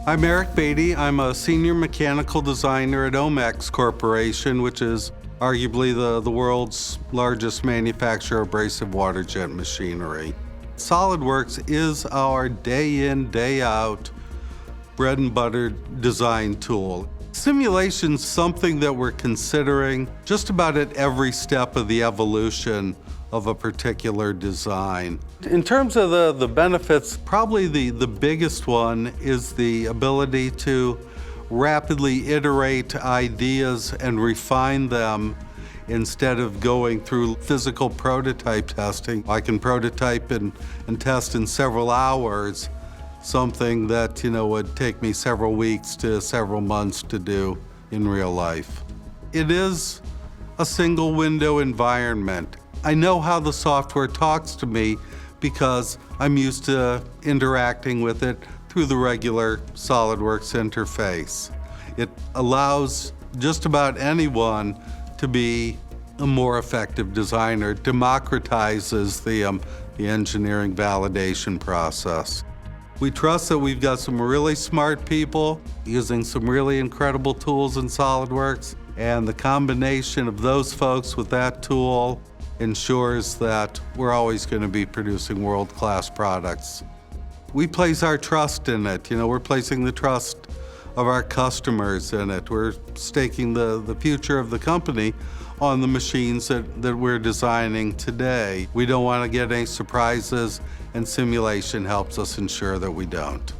I'm Eric Beatty. I'm a senior mechanical designer at OMAX Corporation, which is arguably the world's largest manufacturer of abrasive water jet machinery. SOLIDWORKS is our day in, day out, bread and butter design tool. Simulation's something that we're considering just about at every step of the evolution of a particular design. In terms of the benefits, probably the biggest one is the ability to rapidly iterate ideas and refine them instead of going through physical prototype testing. I can prototype and test in several hours something that would take me several weeks to several months to do in real life. It is a single window environment. I know how the software talks to me because I'm used to interacting with it through the regular SOLIDWORKS interface. It allows just about anyone to be a more effective designer. It democratizes the engineering validation process. We trust that we've got some really smart people using some really incredible tools in SOLIDWORKS, and the combination of those folks with that tool ensures that we're always going to be producing world-class products. We place our trust in it. We're placing the trust of our customers in it. We're staking the future of the company on the machines that we're designing today. We don't want to get any surprises, and simulation helps us ensure that we don't.